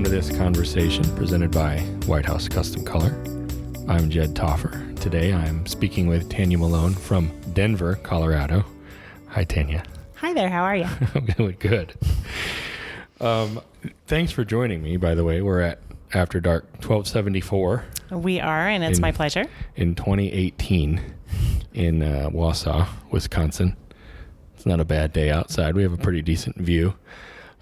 to this conversation presented by White House Custom Color. I'm Jed Toffer. Today I'm speaking with Tanja Melone from Denver, Colorado. Hi, Tanja. Hi there. How are you? I'm doing good. Thanks for joining me, by the way. We're at After Dark 1274. We are, and it's my pleasure. In 2018 in Wausau, Wisconsin. It's not a bad day outside. We have a pretty decent view.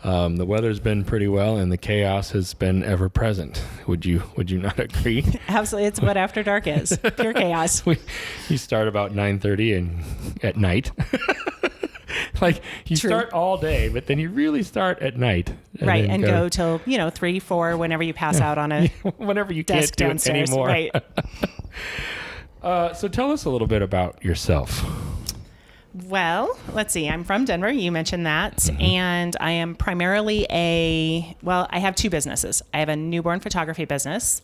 The weather's been pretty well, and the chaos has been ever present. Would you not agree? Absolutely. It's what After Dark is. Pure chaos. You start about 9:30 and at night. Like you True. Start all day, but then you really start at night. Right, and go till 3, 4, whenever you pass out on a whenever you desk can't do downstairs. it anymore. Right. So tell us a little bit about yourself. Well, let's see. I'm from Denver. You mentioned that. And I am primarily I have two businesses. I have a newborn photography business,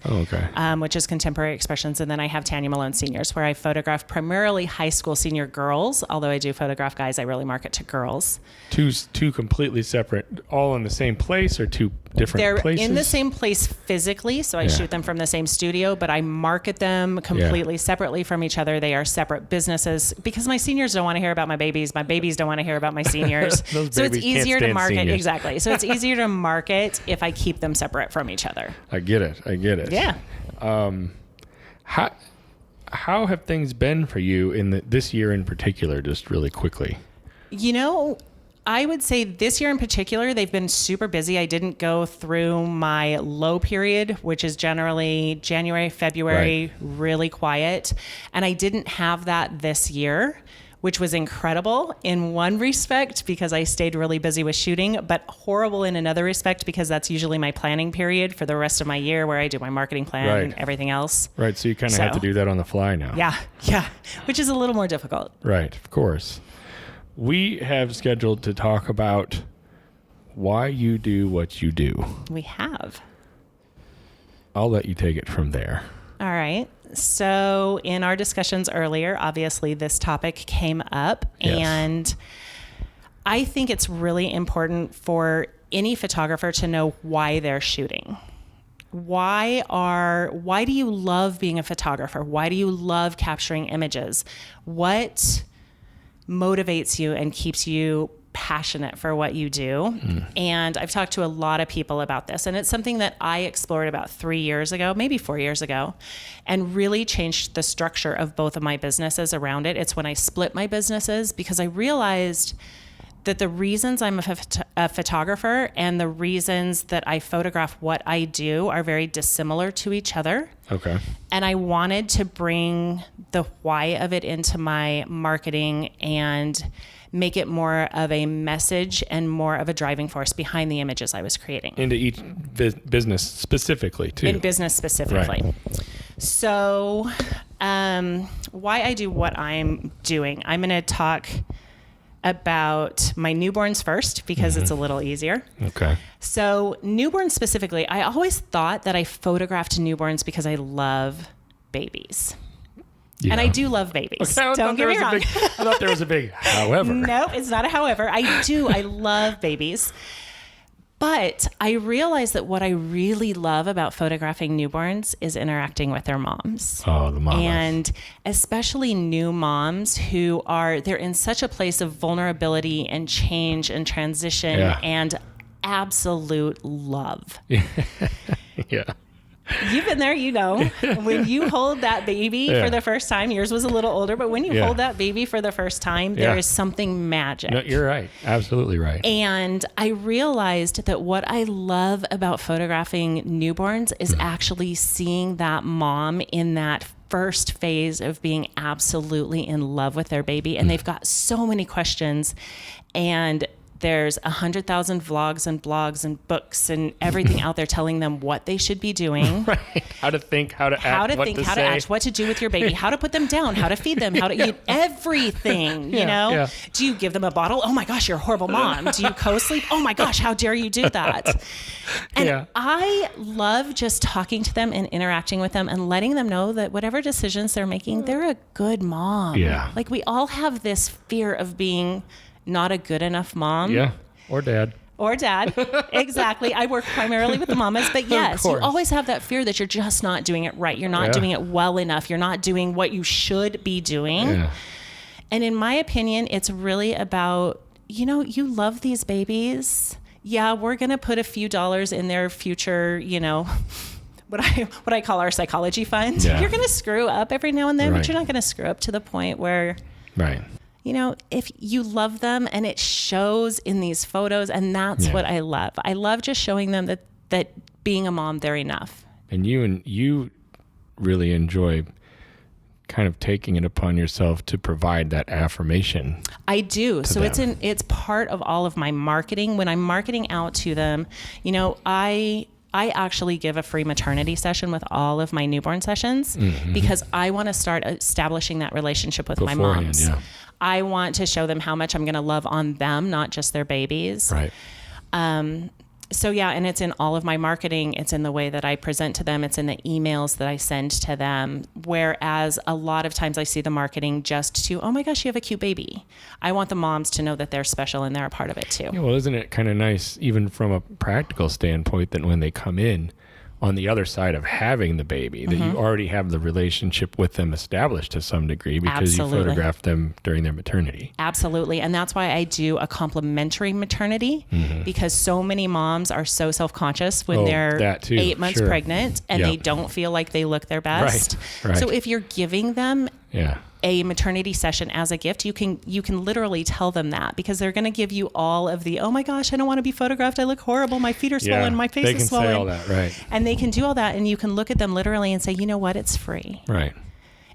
which is Contemporary Expressions. And then I have Tanja Melone Seniors, where I photograph primarily high school senior girls. Although I do photograph guys, I really market to girls. Two completely separate, all in the same place, or two different places? They're in the same place physically, so I shoot them from the same studio, but I market them completely separately from each other. They are separate businesses because my seniors don't want to hear about my babies. My babies don't want to hear about my seniors. So it's easier to market. Seniors. Exactly. So it's easier to market if I keep them separate from each other. I get it. Yeah. How have things been for you in this year in particular, just really quickly? I would say this year in particular, they've been super busy. I didn't go through my low period, which is generally January, February, really quiet. And I didn't have that this year, which was incredible in one respect because I stayed really busy with shooting, but horrible in another respect because that's usually my planning period for the rest of my year where I do my marketing plan and everything else. Right, so you kind of have to do that on the fly now. Yeah, which is a little more difficult. Right, of course. We have scheduled to talk about why you do what you do. We have. I'll let you take it from there. All right. So in our discussions earlier, obviously this topic came up, and I think it's really important for any photographer to know why they're shooting. Why do you love being a photographer? Why do you love capturing images? What motivates you and keeps you passionate for what you do? And I've talked to a lot of people about this, and it's something that I explored about 3 years ago, maybe 4 years ago, and really changed the structure of both of my businesses around it. It's when I split my businesses because I realized that the reasons I'm a photographer and the reasons that I photograph what I do are very dissimilar to each other. Okay. And I wanted to bring the why of it into my marketing and make it more of a message and more of a driving force behind the images I was creating. Into each business specifically, too. In business specifically. Right. So why I do what I'm doing, I'm going to talk about my newborns first because it's a little easier. Okay. So newborns specifically, I always thought that I photographed newborns because I love babies. Yeah. And I do love babies. Okay, Don't get me wrong. I thought there was a big however. No, it's not a however. I love babies. But I realized that what I really love about photographing newborns is interacting with their moms. Oh, the mamas. And especially new moms they're in such a place of vulnerability and change and transition and absolute love. Yeah. You've been there, when you hold that baby for the first time, yours was a little older, but when you hold that baby for the first time, there is something magic. No, you're right. Absolutely right. And I realized that what I love about photographing newborns is actually seeing that mom in that first phase of being absolutely in love with their baby. And they've got so many questions, and there's 100,000 vlogs and blogs and books and everything out there telling them what they should be doing. Right. How to think, how to act, to act, what to do with your baby, how to put them down, how to feed them, how to eat everything, Yeah. Do you give them a bottle? Oh my gosh, you're a horrible mom. Do you co-sleep? Oh my gosh, how dare you do that? And I love just talking to them and interacting with them and letting them know that whatever decisions they're making, they're a good mom. Yeah. Like we all have this fear of being not a good enough mom. Yeah. Or dad. Or dad. Exactly. I work primarily with the mamas, but yes, you always have that fear that you're just not doing it right. You're not doing it well enough. You're not doing what you should be doing. Yeah. And in my opinion, it's really about, you know, you love these babies. Yeah, we're going to put a few dollars in their future, you know, what I call our psychology fund. Yeah. You're going to screw up every now and then, but you're not going to screw up to the point where, you know, if you love them and it shows in these photos, and that's what I love. I love just showing them that being a mom, they're enough. And you really enjoy kind of taking it upon yourself to provide that affirmation. I do. So them. It's part of all of my marketing. When I'm marketing out to them, you know, I actually give a free maternity session with all of my newborn sessions because I want to start establishing that relationship with my moms. Yeah. I want to show them how much I'm going to love on them, not just their babies. Right. So yeah, and it's in all of my marketing. It's in the way that I present to them. It's in the emails that I send to them. Whereas a lot of times I see the marketing just to, oh my gosh, you have a cute baby. I want the moms to know that they're special and they're a part of it too. Yeah, well, isn't it kind of nice, even from a practical standpoint, that when they come in on the other side of having the baby, that you already have the relationship with them established to some degree because you photographed them during their maternity. Absolutely. And that's why I do a complimentary maternity because so many moms are so self-conscious when they're 8 months pregnant and they don't feel like they look their best. Right. So if you're giving them a maternity session as a gift, you can literally tell them that because they're going to give you all of the, oh my gosh, I don't want to be photographed. I look horrible. My feet are swollen. My face is swollen. They can say all that, right. And they can do all that. And you can look at them literally and say, you know what? It's free. Right.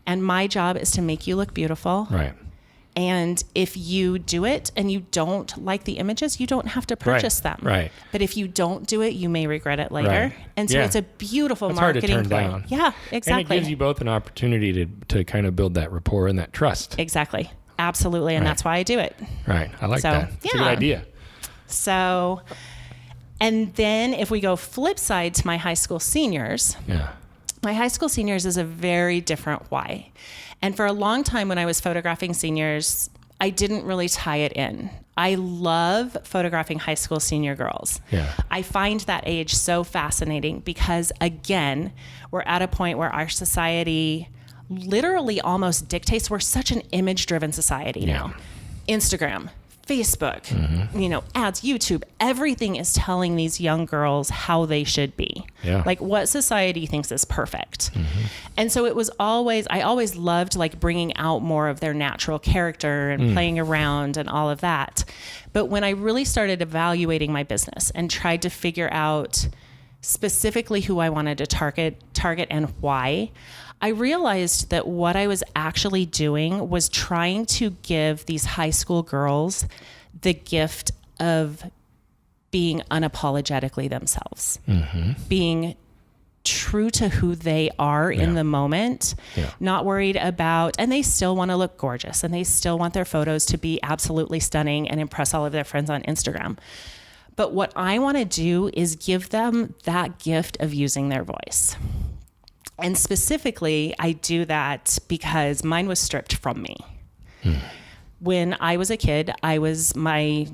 And my job is to make you look beautiful. Right. And if you do it and you don't like the images, you don't have to purchase them. Right. But if you don't do it, you may regret it later. Right. And so it's a beautiful marketing hard to turn down. Yeah, exactly. And it gives you both an opportunity to kind of build that rapport and that trust. Exactly. Absolutely. And that's why I do it. Right. I like that. It's a good idea. So, and then if we go flip side to my high school seniors, my high school seniors is a very different why. And for a long time when I was photographing seniors, I didn't really tie it in. I love photographing high school senior girls. Yeah. I find that age so fascinating because, again, we're at a point where our society literally almost dictates. We're such an image-driven society now. Instagram, Facebook, you know, ads, YouTube, everything is telling these young girls how they should be. Yeah. Like what society thinks is perfect. And so it was I always loved like bringing out more of their natural character and playing around and all of that. But when I really started evaluating my business and tried to figure out specifically who I wanted to target and why, I realized that what I was actually doing was trying to give these high school girls the gift of being unapologetically themselves, being true to who they are in the moment, not worried about, and they still want to look gorgeous and they still want their photos to be absolutely stunning and impress all of their friends on Instagram. But what I want to do is give them that gift of using their voice. And specifically, I do that because mine was stripped from me. When I was a kid, my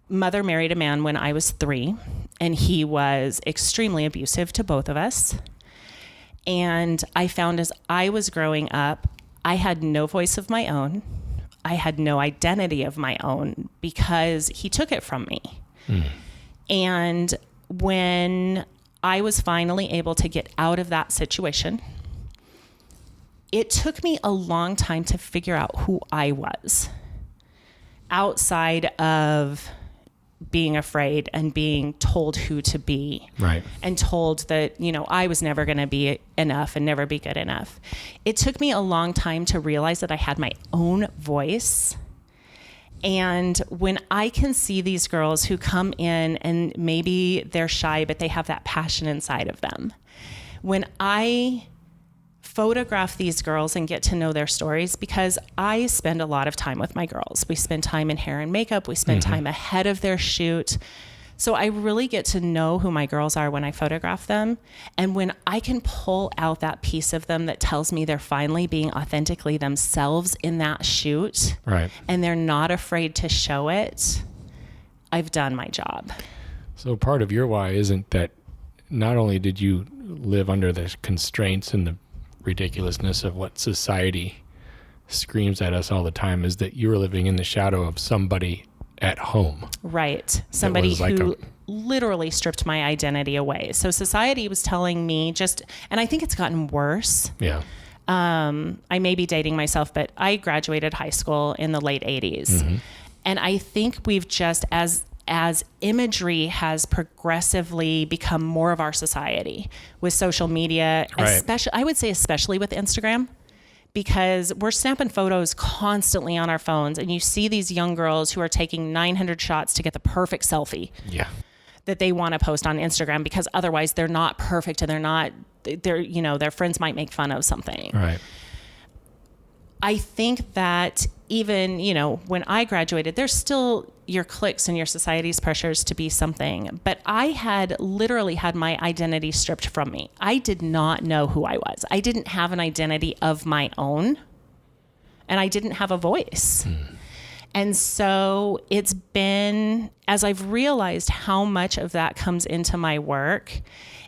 mother married a man when I was 3, and he was extremely abusive to both of us. And I found as I was growing up, I had no voice of my own. I had no identity of my own because he took it from me. And when I was finally able to get out of that situation, it took me a long time to figure out who I was outside of being afraid and being told who to be, right, and told that, you know, I was never going to be enough and never be good enough. It took me a long time to realize that I had my own voice. And when I can see these girls who come in and maybe they're shy, but they have that passion inside of them, when I photograph these girls and get to know their stories, because I spend a lot of time with my girls. We spend time in hair and makeup. We spend time ahead of their shoot. So I really get to know who my girls are when I photograph them. And when I can pull out that piece of them that tells me they're finally being authentically themselves in that shoot, right, and they're not afraid to show it, I've done my job. So part of your why isn't that not only did you live under the constraints and the ridiculousness of what society screams at us all the time, is that you were living in the shadow of somebody at home. Right. Somebody like who literally stripped my identity away. So society was telling me and I think it's gotten worse. Yeah. I may be dating myself, but I graduated high school in the late 80s. Mm-hmm. And I think we've just, as imagery has progressively become more of our society with social media, right. I would say especially with Instagram, because we're snapping photos constantly on our phones, and you see these young girls who are taking 900 shots to get the perfect selfie. Yeah. That they want to post on Instagram, because otherwise they're not perfect and their friends might make fun of something. Right. I think that even, when I graduated, there's still your cliques and your society's pressures to be something. But I had literally had my identity stripped from me. I did not know who I was. I didn't have an identity of my own, and I didn't have a voice. And so it's been, as I've realized how much of that comes into my work,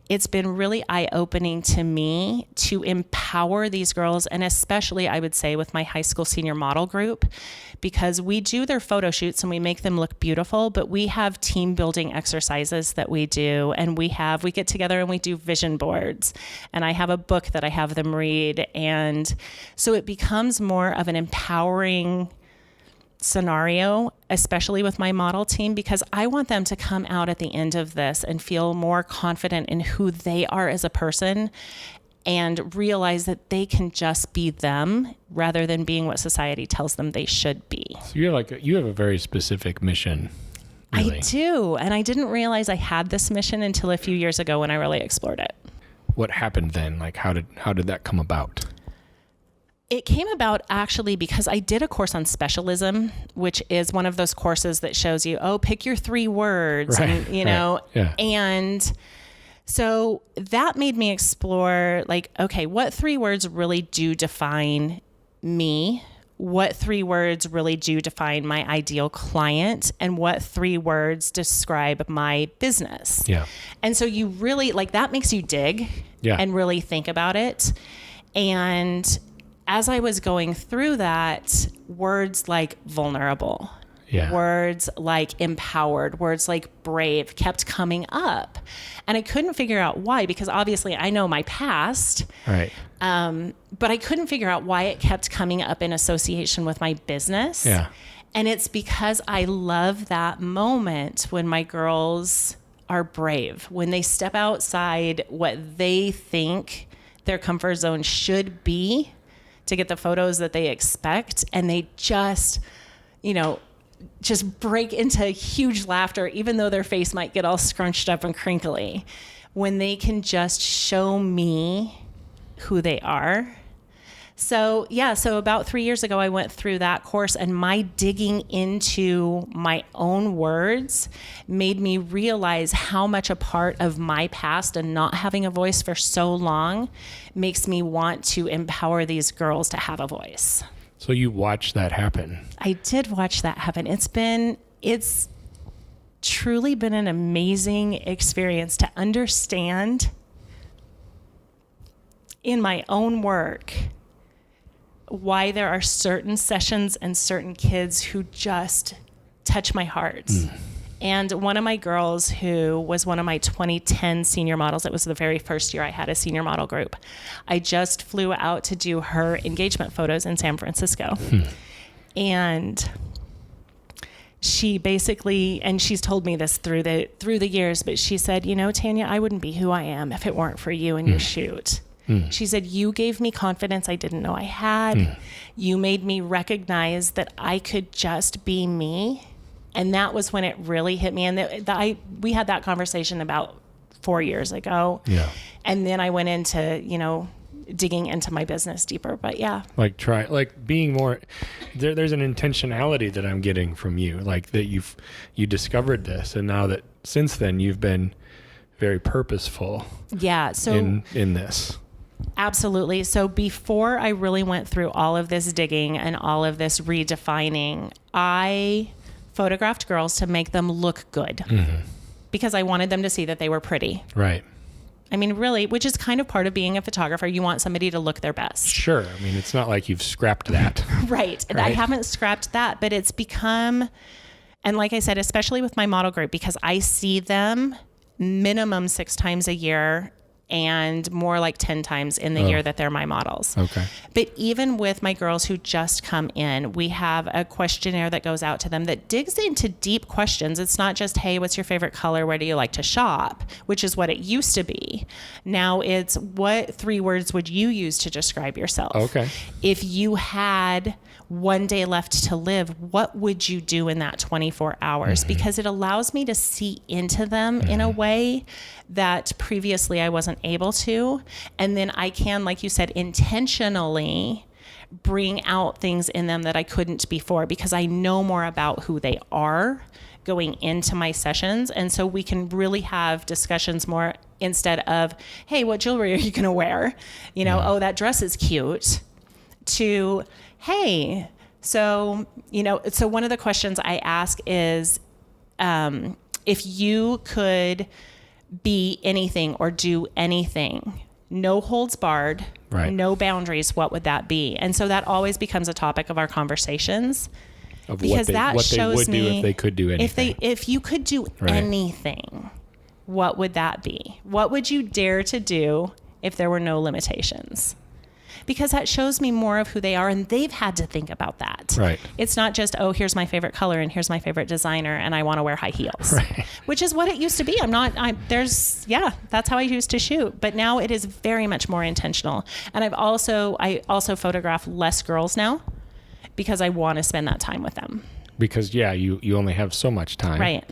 it's been really eye-opening to me to empower these girls, and especially I would say with my high school senior model group, because we do their photo shoots and we make them look beautiful, but we have team building exercises that we do, and we get together and we do vision boards, and I have a book that I have them read. And so it becomes more of an empowering scenario, especially with my model team, because I want them to come out at the end of this and feel more confident in who they are as a person, and realize that they can just be them rather than being what society tells them they should be. So you have a very specific mission. Really. I do. And I didn't realize I had this mission until a few years ago when I really explored it. What happened then? Like, how did that come about? It came about actually because I did a course on specialism, which is one of those courses that shows you, pick your 3 words, right, and, Yeah. And so that made me explore, like, okay, what 3 words really do define me? What 3 words really do define my ideal client? And what 3 words describe my business? Yeah. And so you really, like, that makes you dig and really think about it. And as I was going through that, words like vulnerable, words like empowered, words like brave kept coming up. And I couldn't figure out why, because obviously I know my past. Right. But I couldn't figure out why it kept coming up in association with my business. Yeah. And it's because I love that moment when my girls are brave, when they step outside what they think their comfort zone should be to get the photos that they expect, and they just break into huge laughter, even though their face might get all scrunched up and crinkly, when they can just show me who they are. So about 3 years ago, I went through that course, and my digging into my own words made me realize how much a part of my past and not having a voice for so long makes me want to empower these girls to have a voice. So you watched that happen. I did watch that happen. It's truly been an amazing experience to understand in my own work why there are certain sessions and certain kids who just touch my heart. And one of my girls, who was one of my 2010 senior models, it was the very first year I had a senior model group, I just flew out to do her engagement photos in San Francisco. And she basically, and she's told me this through the years, but she said, Tanya, I wouldn't be who I am if it weren't for you and your shoot. She said, you gave me confidence I didn't know I had. You made me recognize that I could just be me. And that was when it really hit me. And we had that conversation about 4 years ago. Yeah. And then I went into, digging into my business deeper. But yeah. Like being more, there's an intentionality that I'm getting from you, like that you discovered this. And now that since then you've been very purposeful. Yeah. So in this. Absolutely. So before I really went through all of this digging and all of this redefining, I photographed girls to make them look good. because I wanted them to see that they were pretty. Right. I mean, really, which is kind of part of being a photographer. You want somebody to look their best. Sure. I mean, it's not like you've scrapped that. Right. I haven't scrapped that, but it's become, and like I said, especially with my model group, because I see them minimum 6 times a year and more like 10 times in the year that they're my models. Okay. But even with my girls who just come in, we have a questionnaire that goes out to them that digs into deep questions. It's not just, hey, what's your favorite color? Where do you like to shop? Which is what it used to be. Now it's, what 3 words would you use to describe yourself? Okay. If you had one day left to live, what would you do in that 24 hours? Because it allows me to see into them in a way that previously I wasn't able to. And then I can, like you said, intentionally bring out things in them that I couldn't before, because I know more about who they are going into my sessions. And so we can really have discussions more, instead of, hey, what jewelry are you going to wear? You know, oh, that dress is cute, to, hey, so, you know, so one of the questions I ask is, if you could be anything or do anything, no holds barred, no boundaries, what would that be? And so that always becomes a topic of our conversations, Of because what they would do if they could do anything. If you could do anything, what would that be? What would you dare to do if there were no limitations? Because that shows me more of who they are, and they've had to think about that. Right. It's not just, oh, here's my favorite color and here's my favorite designer and I want to wear high heels, which is what it used to be. That's how I used to shoot. But now it is very much more intentional. And I also photograph less girls now, because I want to spend that time with them. Because you only have so much time. Right.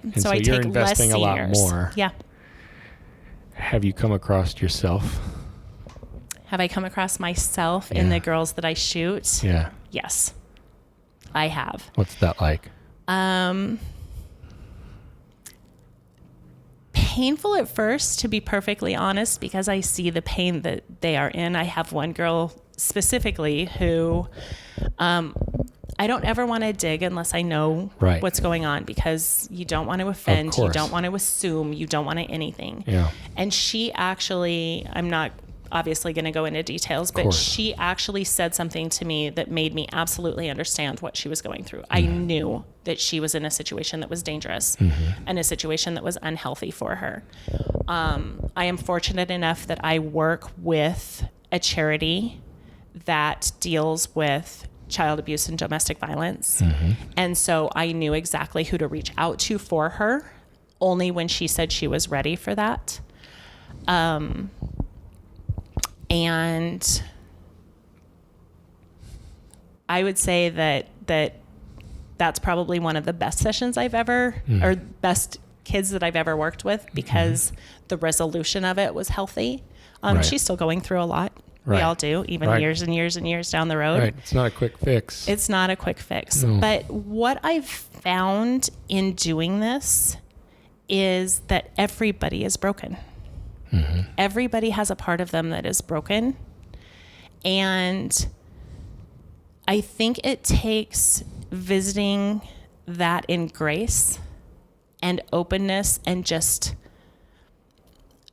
And so I you're take investing less a lot seniors. more. Yeah. Have you come across yourself? Have I come across myself in the girls that I shoot? Yeah. Yes, I have. What's that like? Painful at first, to be perfectly honest, because I see the pain that they are in. I have one girl specifically who I don't ever want to dig unless I know what's going on, because you don't want to offend, you don't want to assume, you don't want to anything. Yeah. And she actually, I'm not obviously going to go into details, but she actually said something to me that made me absolutely understand what she was going through. I knew that she was in a situation that was dangerous and a situation that was unhealthy for her. I am fortunate enough that I work with a charity that deals with child abuse and domestic violence. And so I knew exactly who to reach out to for her, only when she said she was ready for that. And I would say that's probably one of the best sessions I've ever, or best kids that I've ever worked with, because the resolution of it was healthy. She's still going through a lot. We all do, even years and years and years down the road. Right. It's not a quick fix. It's not a quick fix. No. But what I've found in doing this is that everybody is broken. Everybody has a part of them that is broken. And I think it takes visiting that in grace and openness, and just,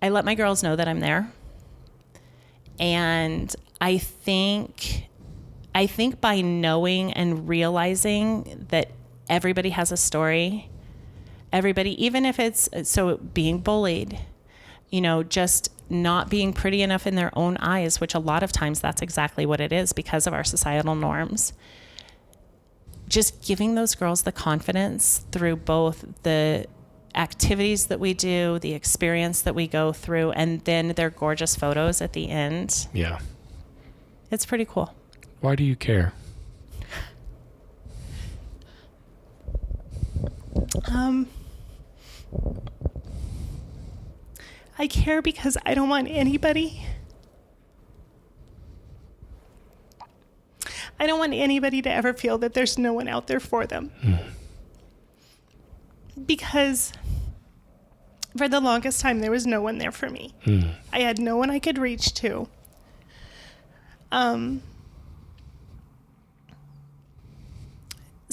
I let my girls know that I'm there. And I think by knowing and realizing that everybody has a story, everybody, even if it's, so being bullied, you know, just not being pretty enough in their own eyes, which a lot of times that's exactly what it is because of our societal norms. Just giving those girls the confidence through both the activities that we do, the experience that we go through, and then their gorgeous photos at the end. Yeah. It's pretty cool. Why do you care? I care because I don't want anybody to ever feel that there's no one out there for them. Because for the longest time, there was no one there for me. I had no one I could reach to.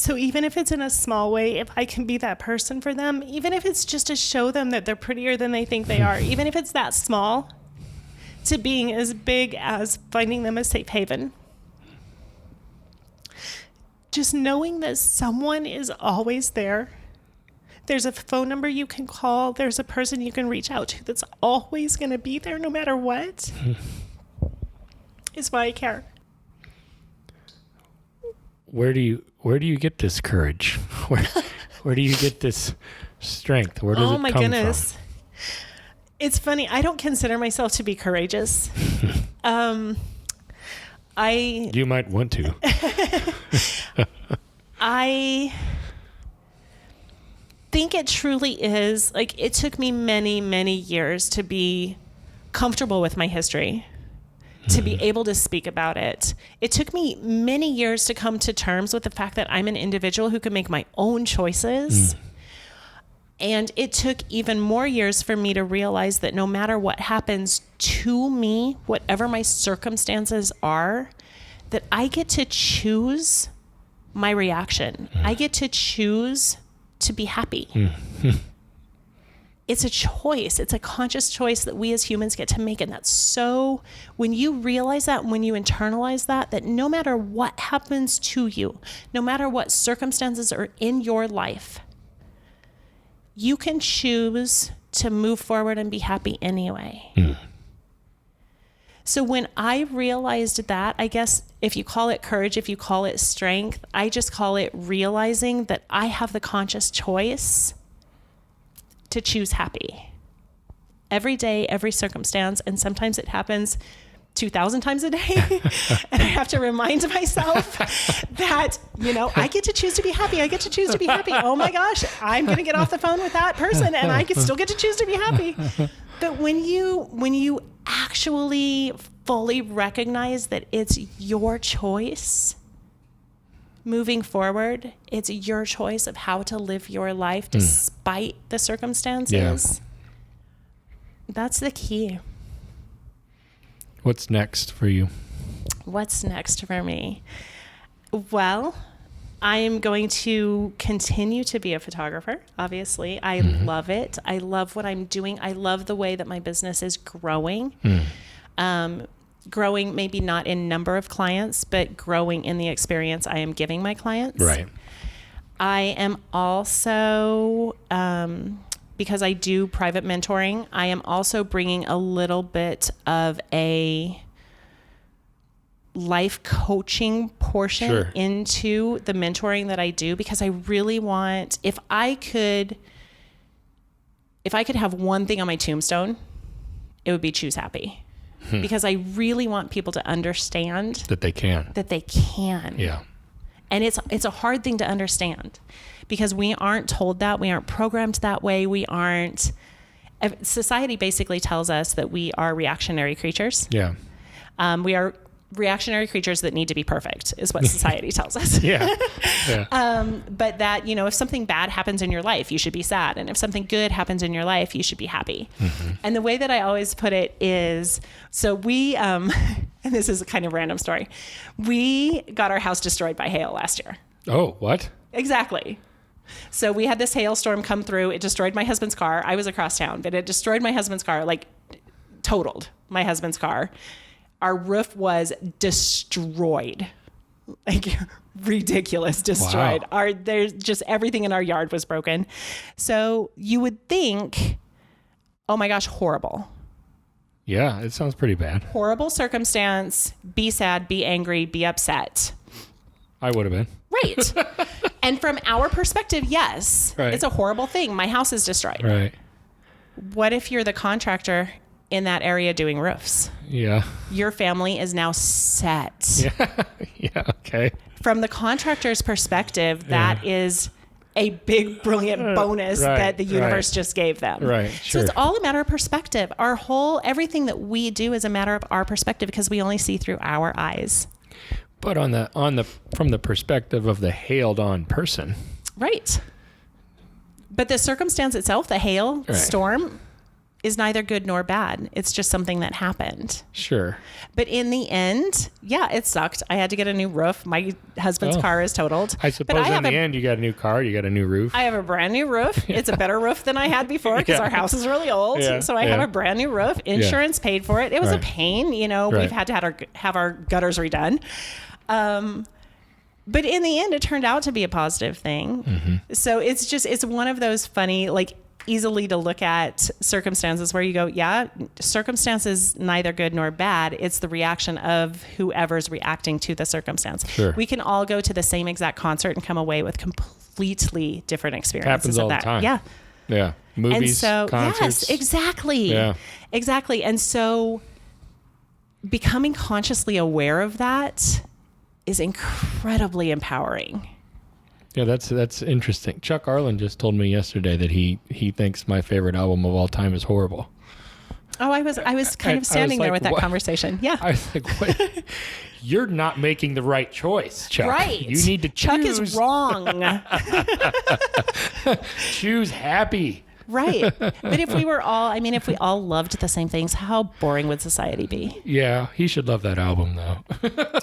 So even if it's in a small way, if I can be that person for them, even if it's just to show them that they're prettier than they think they are, even if it's that small, to being as big as finding them a safe haven. Just knowing that someone is always there. There's a phone number you can call. There's a person you can reach out to that's always going to be there no matter what. Is why I care. Where do you get this courage? Where do you get this strength? Where does it come from? Oh my goodness. It's funny. I don't consider myself to be courageous. You might want to. I think it truly is, like, it took me many, many years to be comfortable with my history, to be able to speak about it. It took me many years to come to terms with the fact that I'm an individual who can make my own choices. And it took even more years for me to realize that no matter what happens to me, whatever my circumstances are, that I get to choose my reaction. I get to choose to be happy. It's a choice. It's a conscious choice that we as humans get to make. And that's so, when you realize that, when you internalize that, that no matter what happens to you, no matter what circumstances are in your life, you can choose to move forward and be happy anyway. So when I realized that, I guess if you call it courage, if you call it strength, I just call it realizing that I have the conscious choice to choose happy every day, every circumstance. And sometimes it happens 2,000 times a day. And I have to remind myself that, I get to choose to be happy. I get to choose to be happy. Oh my gosh, I'm going to get off the phone with that person and I still get to choose to be happy. But when you actually fully recognize that it's your choice moving forward, it's your choice of how to live your life despite the circumstances. That's the key. What's next for you? What's next for me? Well, I am going to continue to be a photographer, obviously. I love it. I love what I'm doing. I love the way that my business is growing. Growing maybe not in number of clients, but growing in the experience I am giving my clients. Right. I am also, because I do private mentoring, I am also bringing a little bit of a life coaching portion into the mentoring that I do, because I really want, if I could have one thing on my tombstone, it would be choose happy. Because I really want people to understand that they can. Yeah. And it's a hard thing to understand because we aren't told that, we aren't programmed that way. Society basically tells us that we are reactionary creatures. Yeah. We are reactionary creatures that need to be perfect is what society tells us. Yeah. But that, if something bad happens in your life, you should be sad. And if something good happens in your life, you should be happy. And the way that I always put it is, so we, and this is a kind of random story. We got our house destroyed by hail last year. Oh, what? Exactly. So we had this hailstorm come through. It destroyed my husband's car. I was across town, but it destroyed my husband's car, like totaled my husband's car. Our roof was destroyed, like ridiculous, destroyed. Wow. There's just everything in our yard was broken. So you would think, oh my gosh, horrible. Yeah, it sounds pretty bad. Horrible circumstance. Be sad, be angry, be upset. I would have been. Right. And from our perspective, yes, it's a horrible thing. My house is destroyed. Right. What if you're the contractor in that area doing roofs? Yeah. Your family is now set. Yeah. Okay. From the contractor's perspective, that is a big, brilliant bonus that the universe just gave them. Right. So it's all a matter of perspective. Everything that we do is a matter of our perspective because we only see through our eyes. But from the perspective of the hailed on person. Right. But the circumstance itself, the hail storm, is neither good nor bad. It's just something that happened. Sure. But in the end, yeah, it sucked. I had to get a new roof. My husband's car is totaled. I suppose in the end, you got a new car, you got a new roof. I have a brand new roof. It's a better roof than I had before because our house is really old. So I have a brand new roof. Insurance paid for it. It was a pain. You know, we've had to have our gutters redone. But in the end, it turned out to be a positive thing. Mm-hmm. So it's one of those funny, like, easily to look at circumstances where you go, yeah, circumstances neither good nor bad. It's the reaction of whoever's reacting to the circumstance. Sure. We can all go to the same exact concert and come away with completely different experiences. Happens all the time. Yeah. Yeah. Movies, concerts. Yes, exactly. Yeah. Exactly. And so becoming consciously aware of that is incredibly empowering. Yeah, that's interesting. Chuck Arlen just told me yesterday that he thinks my favorite album of all time is Horrible. Oh, I was kind of standing there with that conversation. Yeah. I was like, what? You're not making the right choice, Chuck. Right. You need to choose. Chuck is wrong. Choose happy. Right. But if we all loved the same things, how boring would society be? Yeah, he should love that album, though.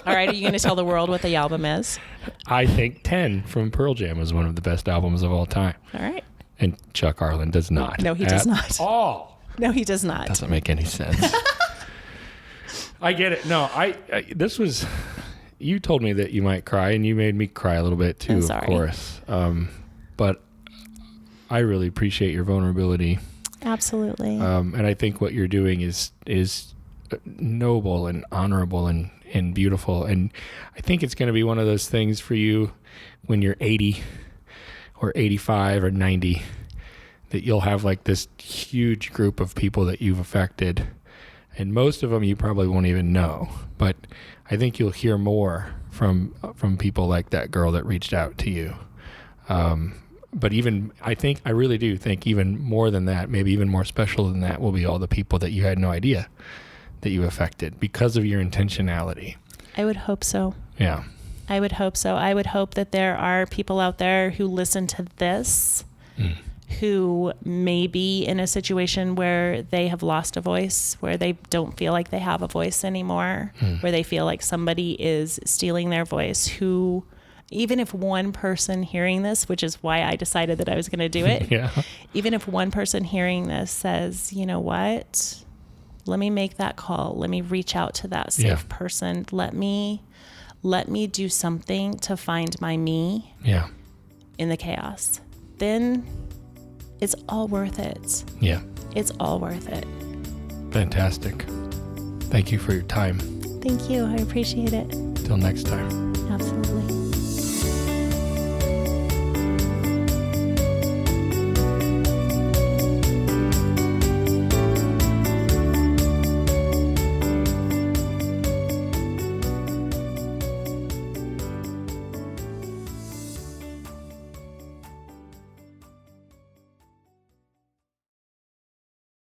All right, are you going to tell the world what the album is? I think 10 from Pearl Jam is one of the best albums of all time. All right. And Chuck Arlen does not. No, he does not. All. No, he does not. Doesn't make any sense. I get it. No, this was, you told me that you might cry, and you made me cry a little bit too, of course. But I really appreciate your vulnerability. Absolutely. And I think what you're doing is noble and honorable and beautiful. And I think it's going to be one of those things for you when you're 80 or 85 or 90, that you'll have like this huge group of people that you've affected. And most of them you probably won't even know. But I think you'll hear more from people like that girl that reached out to you. But I really do think even more than that, maybe even more special than that, will be all the people that you had no idea that you affected because of your intentionality. I would hope so. Yeah. I would hope so. I would hope that there are people out there who listen to this, who may be in a situation where they have lost a voice, where they don't feel like they have a voice anymore, where they feel like somebody is stealing their voice, who... Even if one person hearing this, which is why I decided that I was going to do it, even if one person hearing this says, you know what, let me make that call. Let me reach out to that safe person. Let me do something to find my me in the chaos. Then it's all worth it. Yeah. It's all worth it. Fantastic. Thank you for your time. Thank you. I appreciate it. Till next time. Absolutely.